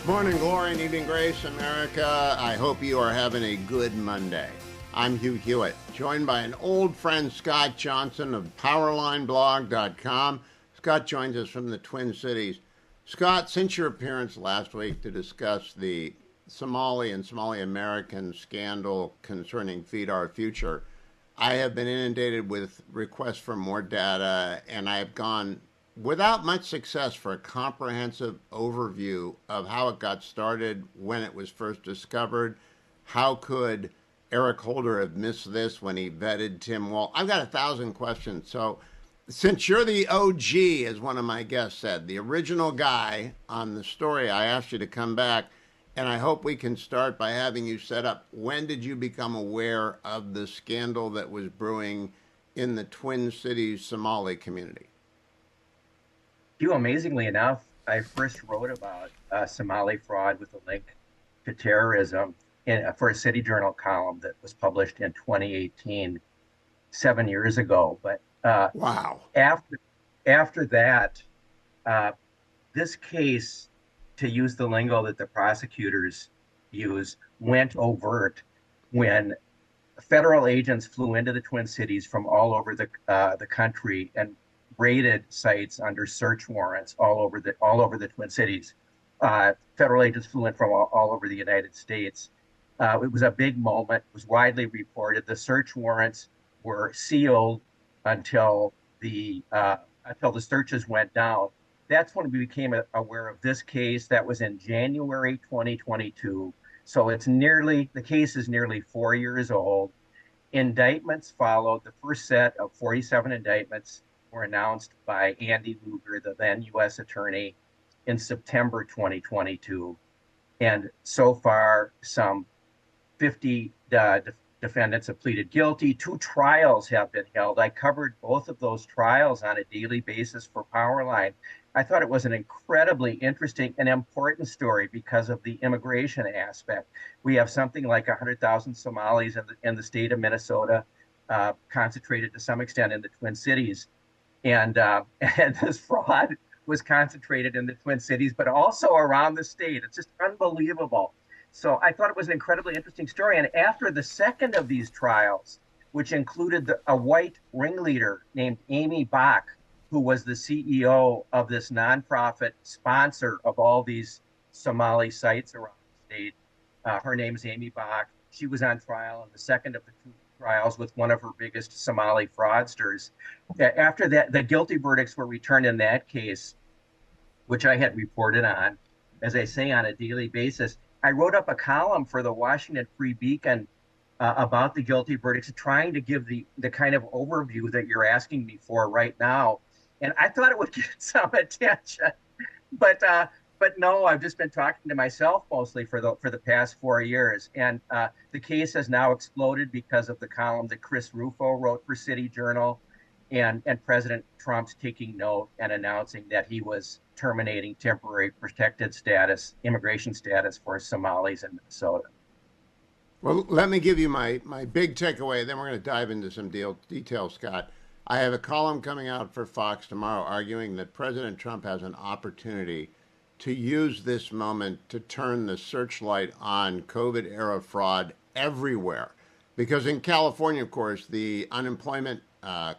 Morning glory and evening grace, America. I hope you are having a good Monday. I'm Hugh Hewitt, joined by an old friend, Scott Johnson of PowerlineBlog.com. Scott joins us from the Twin Cities. Scott, since your appearance last week to discuss the Somali and Somali American scandal concerning Feed Our Future, I have been inundated with requests for more data, and I have gone without much success for a comprehensive overview of how it got started, when it was first discovered. How could Eric Holder have missed this when he vetted Tim Wall? I've got 1,000 questions. So since you're the OG, as one of my guests said, the original guy on the story, I asked you to come back. And I hope we can start by having you set up. When did you become aware of the scandal that was brewing in the Twin Cities Somali community? Hugh, amazingly enough, I first wrote about Somali fraud with a link to terrorism for a City Journal column that was published in 2018, 7 years ago. But Wow. after that, uh, this case, to use the lingo that the prosecutors use, went overt when federal agents flew into the Twin Cities from all over the country and raided sites under search warrants all over the Twin Cities. Federal agents flew in from all over the United States. It was a big moment. It was widely reported. The search warrants were sealed until the searches went down. That's when we became aware of this case. That was in January 2022. So the case is nearly 4 years old. Indictments followed. The first set of 47 indictments were announced by Andy Luger, the then U.S. attorney, in September 2022. And so far, some 50 defendants have pleaded guilty. 2 trials have been held. I covered both of those trials on a daily basis for Powerline. I thought it was an incredibly interesting and important story because of the immigration aspect. We have something like 100,000 Somalis in the state of Minnesota, concentrated to some extent in the Twin Cities. And this fraud was concentrated in the Twin Cities, but also around the state. It's just unbelievable. So I thought it was an incredibly interesting story. And after the second of these trials, which included a white ringleader named Amy Bach, who was the CEO of this nonprofit sponsor of all these Somali sites around the state. Her name is Amy Bach. She was on trial in the second of the 2 trials with one of her biggest Somali fraudsters. After that, the guilty verdicts were returned in that case, which I had reported on, as I say, on a daily basis. I wrote up a column for the Washington Free Beacon about the guilty verdicts, trying to give the kind of overview that you're asking me for right now. And I thought it would get some attention, but no, I've just been talking to myself mostly for the past 4 years. And the case has now exploded because of the column that Chris Rufo wrote for City Journal, and President Trump's taking note and announcing that he was terminating temporary protected status, immigration status for Somalis in Minnesota. Well, let me give you my big takeaway, then we're going to dive into some details, Scott. I have a column coming out for Fox tomorrow arguing that President Trump has an opportunity to use this moment to turn the searchlight on COVID-era fraud everywhere. Because in California, of course, the unemployment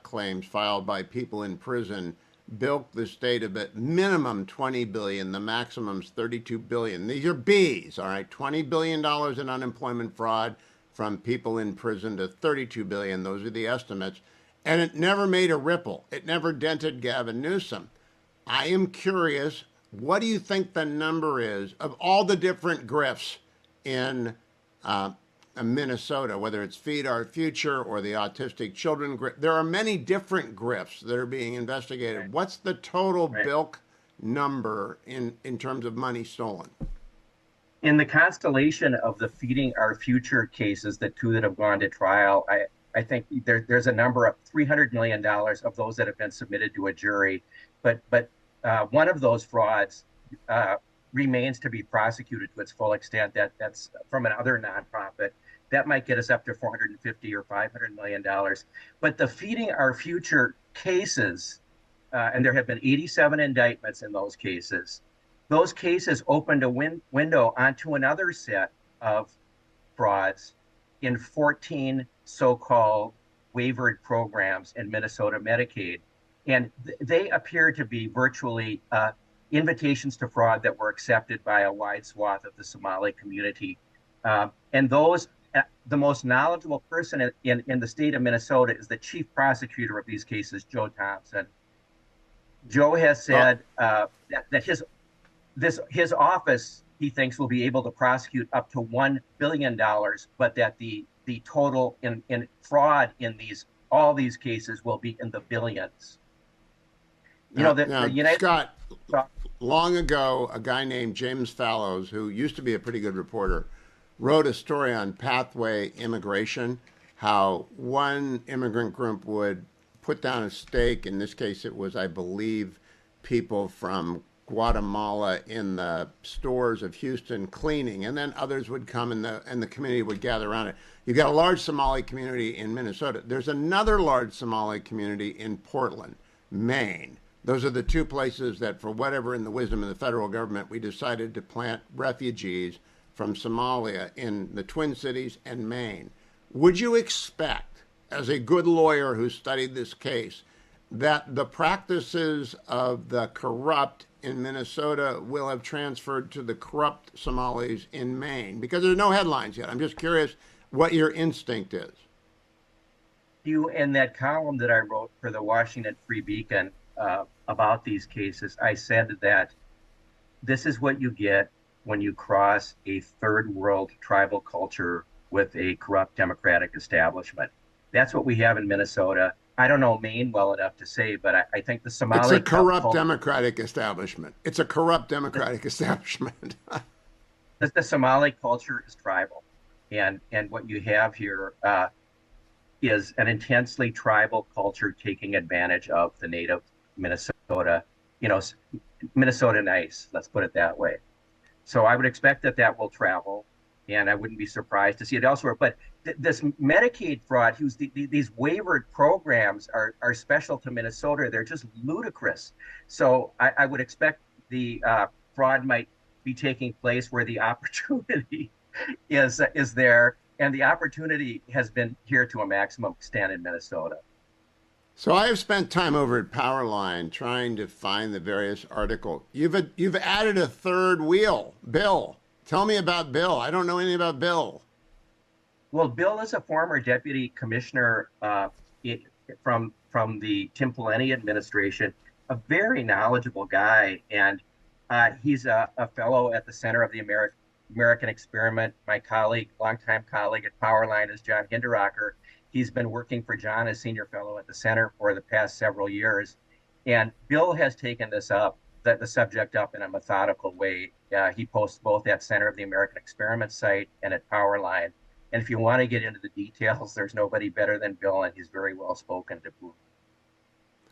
claims filed by people in prison bilked the state of at minimum $20 billion, the maximum's $32 billion. These are B's, all right? $20 billion in unemployment fraud from people in prison to $32 billion. Those are the estimates. And it never made a ripple. It never dented Gavin Newsom. I am curious, what do you think the number is of all the different grifts in Minnesota, whether it's Feed Our Future or the autistic children grift? There are many different grifts that are being investigated. Right. What's the total Right. bilk number in terms of money stolen? In the constellation of the Feeding Our Future cases, the 2 that have gone to trial, I think there's a number of $300 million of those that have been submitted to a jury. But one of those frauds remains to be prosecuted to its full extent. That's from another nonprofit. That might get us up to $450 or $500 million. But the Feeding Our Future cases, and there have been 87 indictments in those cases, those cases opened a window onto another set of frauds in 14 so-called waivered programs in Minnesota Medicaid. And they appear to be virtually invitations to fraud that were accepted by a wide swath of the Somali community. And those, the most knowledgeable person in the state of Minnesota is the chief prosecutor of these cases, Joe Thompson. Joe has Oh, said that his office, he thinks, will be able to prosecute up to $1 billion, but that the total in fraud in all these cases will be in the billions. You know, the United Scott, States. long ago, a guy named James Fallows, who used to be a pretty good reporter, wrote a story on pathway immigration, how one immigrant group would put down a stake. In this case, it was, I believe, people from Guatemala in the stores of Houston cleaning, and then others would come and the community would gather around it. You've got a large Somali community in Minnesota. There's another large Somali community in Portland, Maine. Those are the two places that, for whatever in the wisdom of the federal government, we decided to plant refugees from Somalia in the Twin Cities and Maine. Would you expect, as a good lawyer who studied this case, that the practices of the corrupt in Minnesota will have transferred to the corrupt Somalis in Maine? Because there's no headlines yet. I'm just curious what your instinct is. You, in that column that I wrote for the Washington Free Beacon about these cases, I said that this is what you get when you cross a third world tribal culture with a corrupt democratic establishment. That's what we have in Minnesota. I don't know Maine well enough to say, but I think the It's a Somali corrupt culture, democratic establishment. It's a corrupt democratic establishment. the Somali culture is tribal, and what you have here is an intensely tribal culture taking advantage of the native Minnesota, you know, Minnesota nice. Let's put it that way. So I would expect that will travel, and I wouldn't be surprised to see it elsewhere. But this Medicaid fraud, these waivered programs are special to Minnesota. They're just ludicrous. So I would expect the fraud might be taking place where the opportunity is there, and the opportunity has been here to a maximum extent in Minnesota. So I have spent time over at Powerline trying to find the various articles. You've added a third wheel, Bill. Tell me about Bill. I don't know anything about Bill. Well, Bill is a former deputy commissioner from the Tim Pawlenty administration, a very knowledgeable guy, and he's a fellow at the Center of the American Experiment. My colleague, longtime colleague at Powerline, is John Hinderaker. He's been working for John as senior fellow at the center for the past several years. And Bill has taken the subject up in a methodical way. He posts both at Center of the American Experiment site and at Powerline. And if you want to get into the details, there's nobody better than Bill, and he's very well spoken to boot.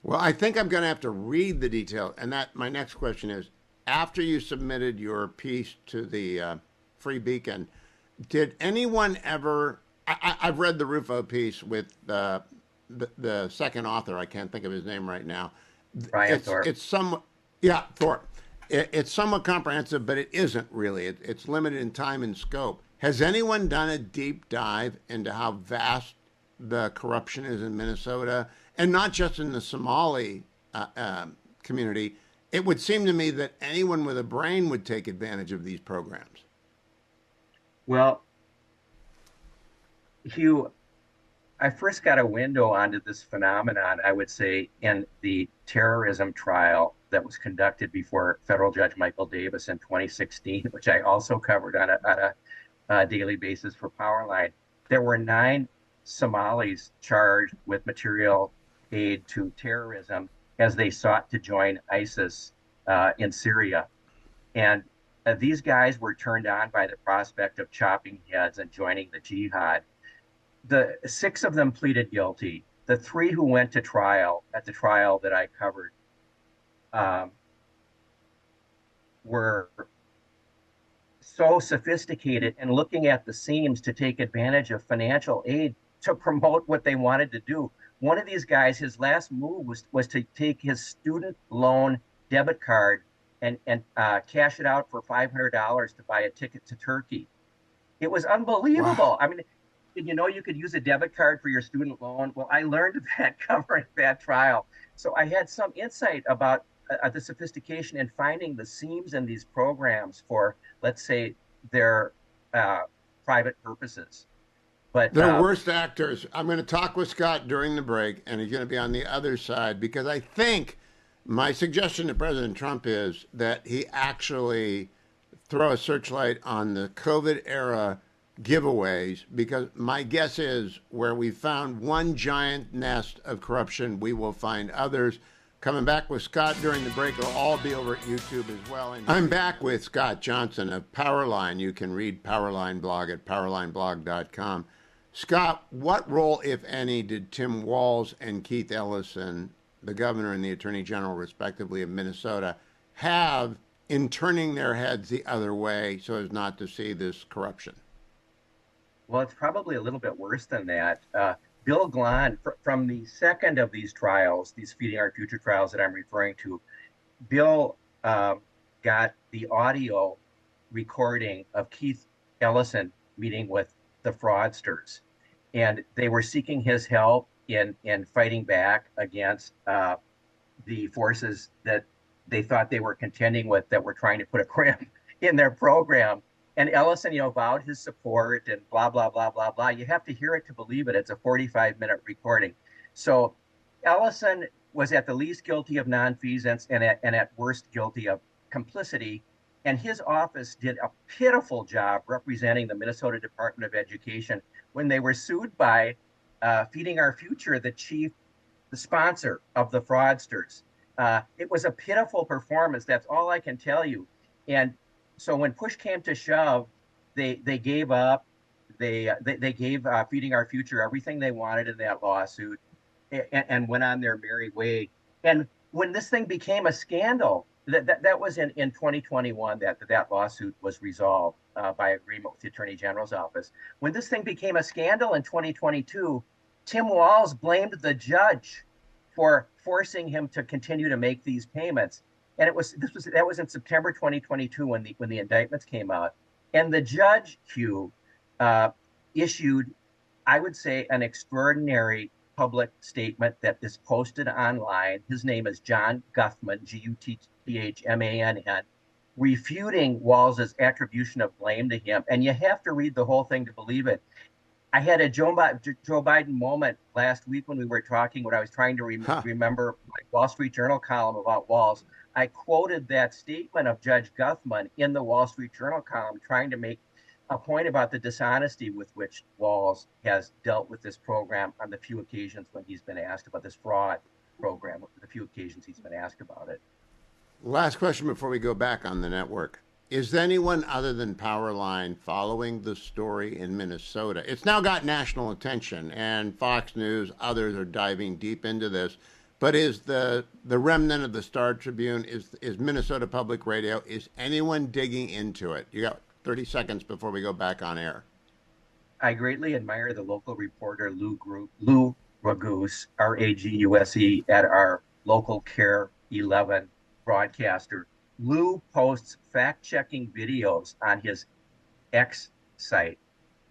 Well, I think I'm going to have to read the detail. And that my next question is, after you submitted your piece to the Free Beacon, did anyone ever? I've read the Rufo piece with the second author. I can't think of his name right now. Brian Thorpe. It's somewhat, yeah, Thorpe. It's somewhat comprehensive, but it isn't really. It's limited in time and scope. Has anyone done a deep dive into how vast the corruption is in Minnesota, and not just in the Somali community? It would seem to me that anyone with a brain would take advantage of these programs. Well, Hugh, I first got a window onto this phenomenon, I would say, in the terrorism trial that was conducted before federal judge Michael Davis in 2016, which I also covered on a daily basis for Powerline. There were 9 Somalis charged with material aid to terrorism as they sought to join ISIS in Syria. And these guys were turned on by the prospect of chopping heads and joining the jihad. The 6 of them pleaded guilty. The 3 who went to trial at the trial that I covered were so sophisticated and looking at the seams to take advantage of financial aid to promote what they wanted to do. One of these guys, his last move was to take his student loan debit card and cash it out for $500 to buy a ticket to Turkey. It was Wow. unbelievable. I mean, you could use a debit card for your student loan. Well, I learned that covering that trial. So I had some insight about the sophistication in finding the seams in these programs for, let's say, their uh, private purposes. But They're worst actors. I'm going to talk with Scott during the break, and he's going to be on the other side because I think my suggestion to President Trump is that he actually throw a searchlight on the COVID era giveaways because my guess is where we found one giant nest of corruption, we will find others. Coming back with Scott during the break. It'll all be over at YouTube as well. And I'm back with Scott Johnson of Powerline. You can read Powerline blog at powerlineblog.com. Scott, what role, if any, did Tim Walz and Keith Ellison, the governor and the attorney general, respectively, of Minnesota, have in turning their heads the other way so as not to see this corruption? Well, it's probably a little bit worse than that. Bill Glahn, from the second of these trials, these Feeding Our Future trials that I'm referring to, Bill got the audio recording of Keith Ellison meeting with the fraudsters, and they were seeking his help in fighting back against the forces that they thought they were contending with that were trying to put a crimp in their program. And Ellison, vowed his support and blah, blah, blah, blah, blah. You have to hear it to believe it. It's a 45-minute recording. So Ellison was at the least guilty of nonfeasance and at worst guilty of complicity. And his office did a pitiful job representing the Minnesota Department of Education when they were sued by Feeding Our Future, the sponsor of the fraudsters. It was a pitiful performance. That's all I can tell you. And so when push came to shove, they gave up. They gave Feeding Our Future everything they wanted in that lawsuit, and went on their merry way. And when this thing became a scandal, that was in 2021 that lawsuit was resolved by agreement with the Attorney General's office. When this thing became a scandal in 2022, Tim Walz blamed the judge for forcing him to continue to make these payments. And that was in September 2022 when the indictments came out. And the judge, Hugh, issued, I would say, an extraordinary public statement that is posted online. His name is John Guthman, Guthmann, refuting Walz's attribution of blame to him. And you have to read the whole thing to believe it. I had a Joe Biden moment last week when we were talking, when I was trying to remember my Wall Street Journal column about Walz. I quoted that statement of Judge Guthman in the Wall Street Journal column, trying to make a point about the dishonesty with which Walz has dealt with this program on the few occasions when he's been asked about this fraud program, the few occasions he's been asked about it. Last question before we go back on the network. Is anyone other than Powerline following the story in Minnesota? It's now got national attention, and Fox News, others are diving deep into this. But is the remnant of the Star Tribune, is Minnesota Public Radio, is anyone digging into it? You got 30 seconds before we go back on air. I greatly admire the local reporter Lou Raguse, Raguse, at our local Care 11 broadcaster. Lou posts fact-checking videos on his X site,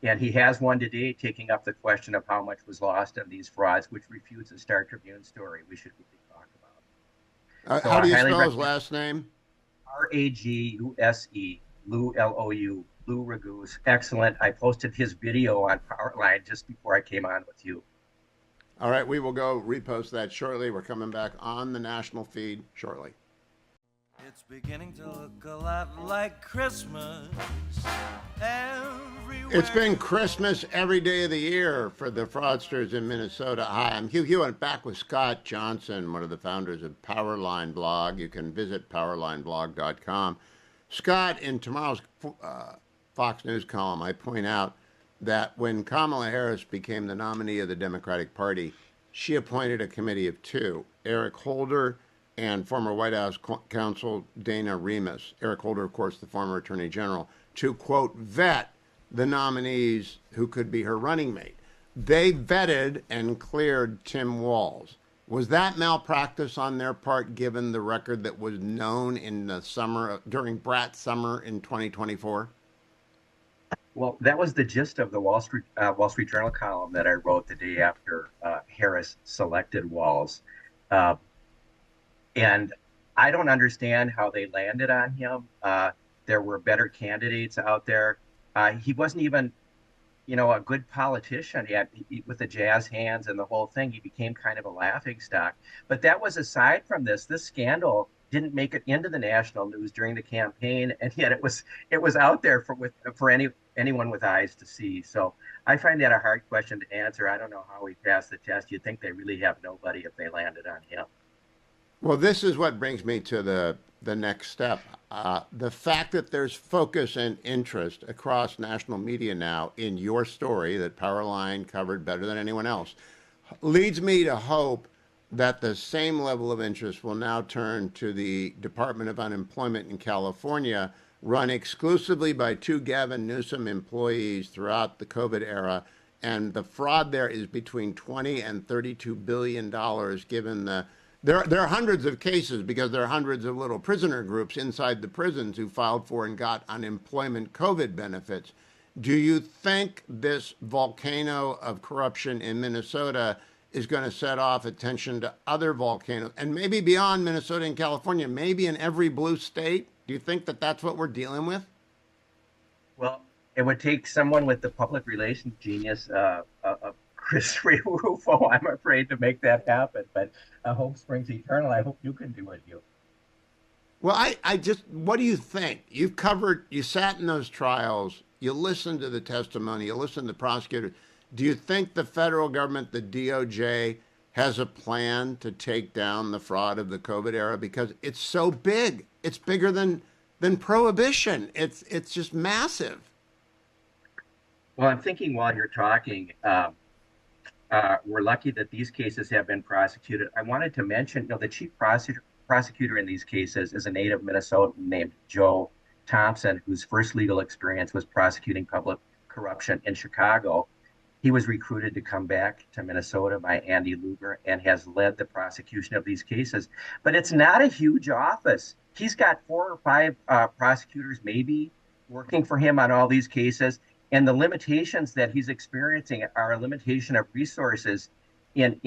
and he has one today taking up the question of how much was lost in these frauds, which refutes a Star Tribune story we should really talk about. How do you spell his last name? Raguse, Lou, Lou, Lou Raguse. Excellent. I posted his video on Powerline just before I came on with you. All right, we will go repost that shortly. We're coming back on the national feed shortly. It's beginning to look a lot like Christmas everywhere. It's been Christmas every day of the year for the fraudsters in Minnesota. Hi, I'm Hugh, and back with Scott Johnson, one of the founders of Powerline Blog. You can visit powerlineblog.com. Scott, in tomorrow's Fox News column, I point out that when Kamala Harris became the nominee of the Democratic Party, she appointed a committee of two, Eric Holder and former White House counsel Dana Remus, Eric Holder, of course, the former Attorney General, to, quote, vet the nominees who could be her running mate. They vetted and cleared Tim Walz. Was that malpractice on their part, given the record that was known in the summer during Brat's summer in 2024? Well, that was the gist of the Wall Street Journal column that I wrote the day after Harris selected Walz. Uh, and I don't understand how they landed on him. There were better candidates out there. He wasn't even, a good politician. With the jazz hands and the whole thing, he became kind of a laughing stock. But that was aside from this. This scandal didn't make it into the national news during the campaign, and yet it was out there for anyone with eyes to see. So I find that a hard question to answer. I don't know how he passed the test. You'd think they really have nobody if they landed on him. Well, this is what brings me to the next step. The fact that there's focus and interest across national media now in your story that Powerline covered better than anyone else leads me to hope that the same level of interest will now turn to the Department of Unemployment in California, run exclusively by two Gavin Newsom employees throughout the COVID era. And the fraud there is between 20 and $32 billion, given there are hundreds of cases because there are hundreds of little prisoner groups inside the prisons who filed for and got unemployment COVID benefits. Do you think this volcano of corruption in Minnesota is going to set off attention to other volcanoes and maybe beyond Minnesota and California, maybe in every blue state? Do you think that that's what we're dealing with? Well, it would take someone with the public relations genius of Chris Rufo, I'm afraid, to make that happen. But hope springs eternal. I hope you can do it, Hugh. Well, what do you think? You sat in those trials, you listened to the testimony, you listened to the prosecutor. Do you think the federal government, the DOJ, has a plan to take down the fraud of the COVID era? Because it's so big. It's bigger than prohibition. It's just massive. Well, I'm thinking while you're talking, we're lucky that these cases have been prosecuted. I wanted to mention, the chief prosecutor in these cases is a native Minnesotan named Joe Thompson, whose first legal experience was prosecuting public corruption in Chicago. He was recruited to come back to Minnesota by Andy Luger and has led the prosecution of these cases. But it's not a huge office. He's got 4 or 5 prosecutors maybe working for him on all these cases. And the limitations that he's experiencing are a limitation of resources in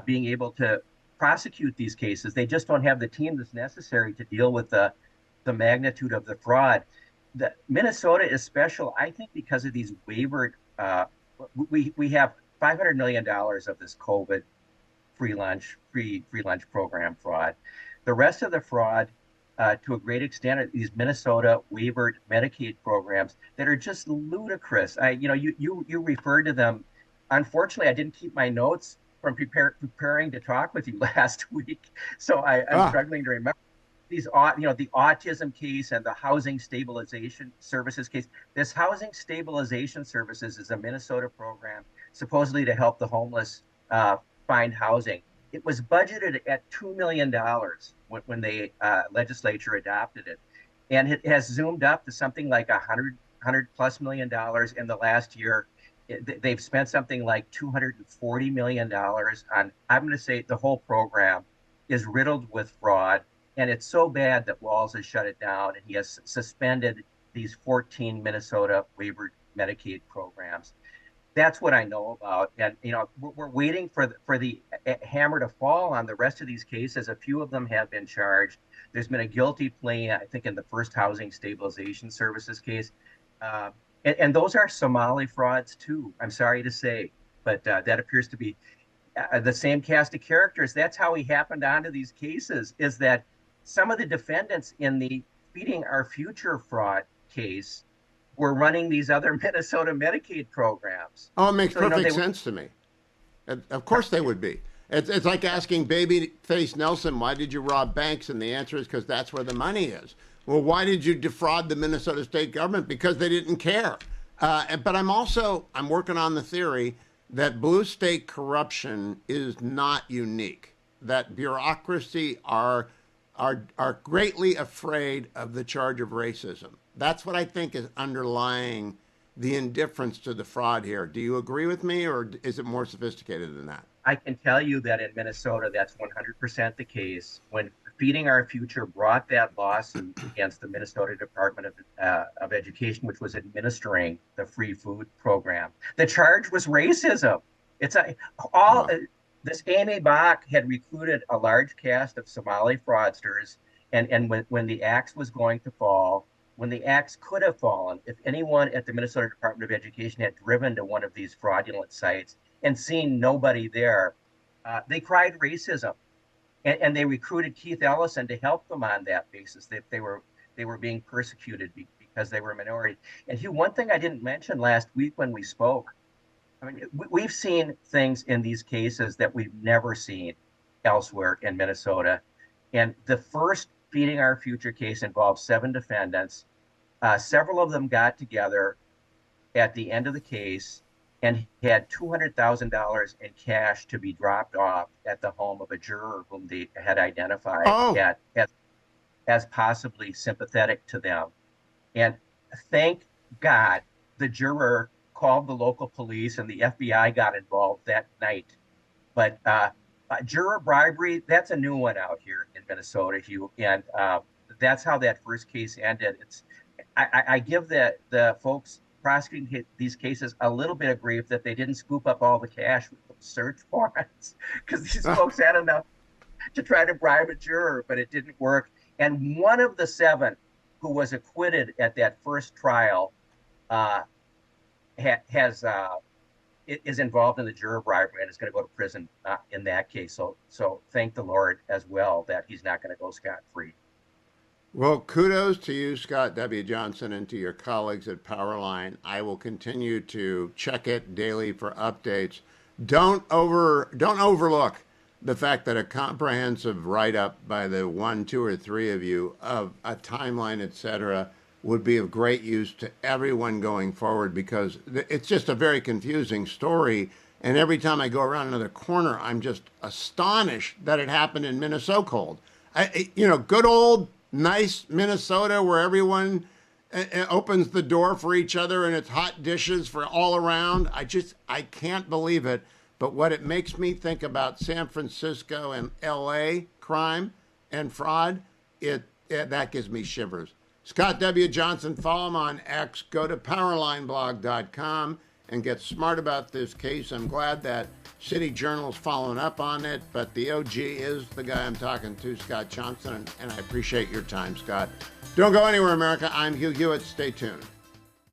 being able to prosecute these cases. They just don't have the team that's necessary to deal with the magnitude of the fraud. Minnesota is special, I think, because of these wavered. We have $500 million of this COVID free lunch program fraud. The rest of the fraud, to a great extent, are these Minnesota wavered Medicaid programs that are just ludicrous. You referred to them. Unfortunately, I didn't keep my notes from preparing to talk with you last week, so I'm struggling to remember these. The autism case and the housing stabilization services case. This housing stabilization services is a Minnesota program supposedly to help the homeless find housing. It was budgeted at $2 million when the legislature adopted it. And it has zoomed up to something like $100 plus million in the last year. They've spent something like $240 million on, I'm going to say the whole program is riddled with fraud. And it's so bad that Walz has shut it down, and he has suspended these 14 Minnesota wavered Medicaid programs. That's what I know about. And, we're waiting for the hammer to fall on the rest of these cases. A few of them have been charged. There's been a guilty plea, I think, in the first housing stabilization services case. And those are Somali frauds, too, I'm sorry to say. But that appears to be the same cast of characters. That's how he happened onto these cases, is that some of the defendants in the Feeding Our Future fraud case were running these other Minnesota Medicaid programs. Oh, it makes perfect sense to me. Of course they would be. It's like asking Babyface Nelson, why did you rob banks? And the answer is because that's where the money is. Well, why did you defraud the Minnesota state government? Because they didn't care. But I'm working on the theory that blue state corruption is not unique, that bureaucracy are greatly afraid of the charge of racism. That's what I think is underlying the indifference to the fraud here. Do you agree with me, or is it more sophisticated than that? I can tell you that in Minnesota, that's 100% the case. When Feeding Our Future brought that lawsuit against the Minnesota Department of Education, which was administering the free food program, the charge was racism. It's a all. Wow. This Amy Bach had recruited a large cast of Somali fraudsters, and when the axe was going to fall, when the axe could have fallen, if anyone at the Minnesota Department of Education had driven to one of these fraudulent sites and seen nobody there, they cried racism, and they recruited Keith Ellison to help them on that basis. They were being persecuted because they were a minority. And Hugh, one thing I didn't mention last week when we spoke, I mean, we've seen things in these cases that we've never seen elsewhere in Minnesota. And the first Feeding Our Future case involved 7 defendants. Several of them got together at the end of the case and had $200,000 in cash to be dropped off at the home of a juror whom they had identified as possibly sympathetic to them. And thank God the juror called the local police and the FBI got involved that night. But juror bribery, that's a new one out here in Minnesota, Hugh. And that's how that first case ended. I give the folks prosecuting these cases a little bit of grief that they didn't scoop up all the cash with those search warrants, because these folks had enough to try to bribe a juror, but it didn't work. And one of the 7 who was acquitted at that first trial is involved in the juror bribery and is going to go to prison in that case. So thank the Lord as well that he's not going to go scot-free. Well, kudos to you, Scott W. Johnson, and to your colleagues at Powerline. I will continue to check it daily for updates. Don't overlook the fact that a comprehensive write-up by the 1, 2, or 3 of you of a timeline, etc., would be of great use to everyone going forward, because it's just a very confusing story. And every time I go around another corner, I'm just astonished that it happened in Minnesota. Good old nice Minnesota, where everyone opens the door for each other and it's hot dishes for all around. I can't believe it. But what it makes me think about San Francisco and LA crime and fraud, that gives me shivers. Scott W. Johnson, follow him on X. Go to powerlineblog.com and get smart about this case. I'm glad that City Journal's following up on it, but the OG is the guy I'm talking to, Scott Johnson, and I appreciate your time, Scott. Don't go anywhere, America. I'm Hugh Hewitt. Stay tuned.